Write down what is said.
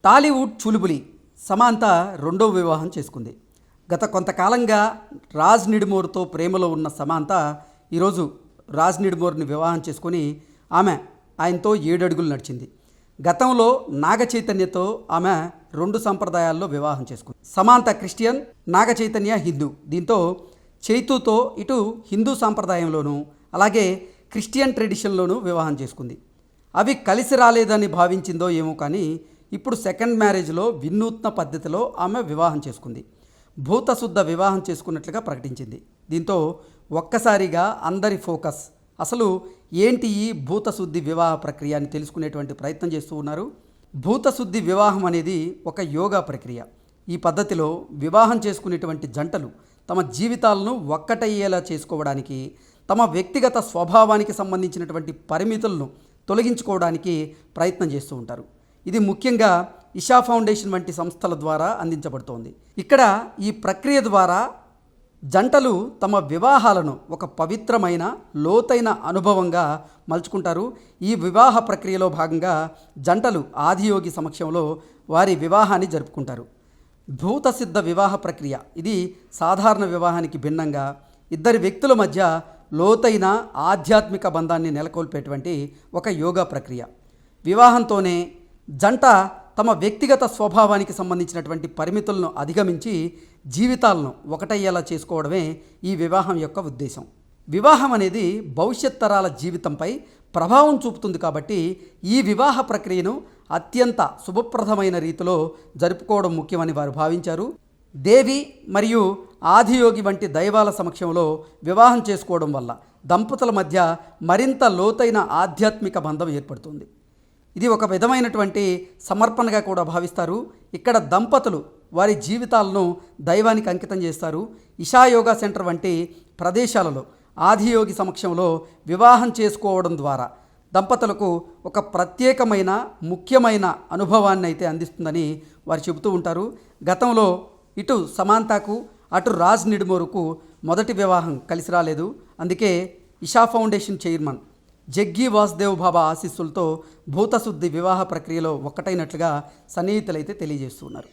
టాలీవుడ్ చులుబులి సమాంత రెండో వివాహం చేసుకుంది. గత కొంతకాలంగా రాజ్ నిడుమోర్తో ప్రేమలో ఉన్న సమాంత ఈరోజు రాజ్ నిడుమోర్ని వివాహం చేసుకొని ఆయనతో 7 అడుగులు నడిచింది. గతంలో నాగ చైతన్యతో ఆమె 2 సంప్రదాయాల్లో వివాహం చేసుకుంది. సమాంత క్రిస్టియన్, నాగ చైతన్య హిందూ. దీంతో చైతుతో ఇటు హిందూ సాంప్రదాయంలోనూ అలాగే క్రిస్టియన్ ట్రెడిషన్లోనూ వివాహం చేసుకుంది. అవి కలిసి రాలేదని భావించిందో ఏమో కానీ ఇప్పుడు సెకండ్ మ్యారేజ్లో వినూత్న పద్ధతిలో ఆమె వివాహం చేసుకుంది. భూతశుద్ధ వివాహం చేసుకున్నట్లుగా ప్రకటించింది. దీంతో ఒక్కసారిగా అందరి ఫోకస్ అసలు ఏంటి ఈ భూతశుద్ధి వివాహ ప్రక్రియ అని తెలుసుకునేటువంటి ప్రయత్నం చేస్తూ ఉన్నారు. భూతశుద్ధి వివాహం అనేది ఒక యోగా ప్రక్రియ. ఈ పద్ధతిలో వివాహం చేసుకునేటువంటి జంటలు తమ జీవితాలను ఒక్కటయ్యేలా చేసుకోవడానికి, తమ వ్యక్తిగత స్వభావానికి సంబంధించినటువంటి పరిమితులను తొలగించుకోవడానికి ప్రయత్నం చేస్తూ ఉంటారు. ఇది ముఖ్యంగా ఇషా ఫౌండేషన్ వంటి సంస్థల ద్వారా అందించబడుతోంది. ఇక్కడ ఈ ప్రక్రియ ద్వారా జంటలు తమ వివాహాలను ఒక పవిత్రమైన లోతైన అనుభవంగా మలుచుకుంటారు. ఈ వివాహ ప్రక్రియలో భాగంగా జంటలు ఆదియోగి సమక్షంలో వారి వివాహాన్ని జరుపుకుంటారు. భూతసిద్ధ వివాహ ప్రక్రియ ఇది సాధారణ వివాహానికి భిన్నంగా ఇద్దరి వ్యక్తుల మధ్య లోతైన ఆధ్యాత్మిక బంధాన్ని నెలకొల్పేటువంటి ఒక యోగా ప్రక్రియ. వివాహంతోనే జంట తమ వ్యక్తిగత స్వభావానికి సంబంధించినటువంటి పరిమితులను అధిగమించి జీవితాలను ఒకటయ్యేలా చేసుకోవడమే ఈ వివాహం యొక్క ఉద్దేశం. వివాహం అనేది భవిష్యత్ తరాల జీవితంపై ప్రభావం చూపుతుంది కాబట్టి ఈ వివాహ ప్రక్రియను అత్యంత శుభప్రదమైన రీతిలో జరుపుకోవడం ముఖ్యమని వారు భావించారు. దేవి మరియు ఆదియోగి వంటి దైవాల సమక్షంలో వివాహం చేసుకోవడం వల్ల దంపతుల మధ్య మరింత లోతైన ఆధ్యాత్మిక బంధం ఏర్పడుతుంది. ఇది ఒక విధమైనటువంటి సమర్పణగా కూడా భావిస్తారు. ఇక్కడ దంపతులు వారి జీవితాలను దైవానికి అంకితం చేస్తారు. ఇషా యోగా సెంటర్ వంటి ప్రదేశాలలో ఆదియోగి సమక్షంలో వివాహం చేసుకోవడం ద్వారా దంపతులకు ఒక ప్రత్యేకమైన ముఖ్యమైన అనుభవాన్ని అయితే అందిస్తుందని వారు చెబుతూ ఉంటారు. గతంలో ఇటు సమాంతకు అటు రాజ్ నిడుమోరుకు మొదటి వివాహం కలిసి రాలేదు. అందుకే ఇషా ఫౌండేషన్ చైర్మన్ జగ్గి వాసుదేవ్ బాబా ఆశీస్సులతో భూతశుద్ధి వివాహ ప్రక్రియలో ఒక్కటైనట్లుగా సన్నిహితులైతే తెలియజేస్తున్నారు.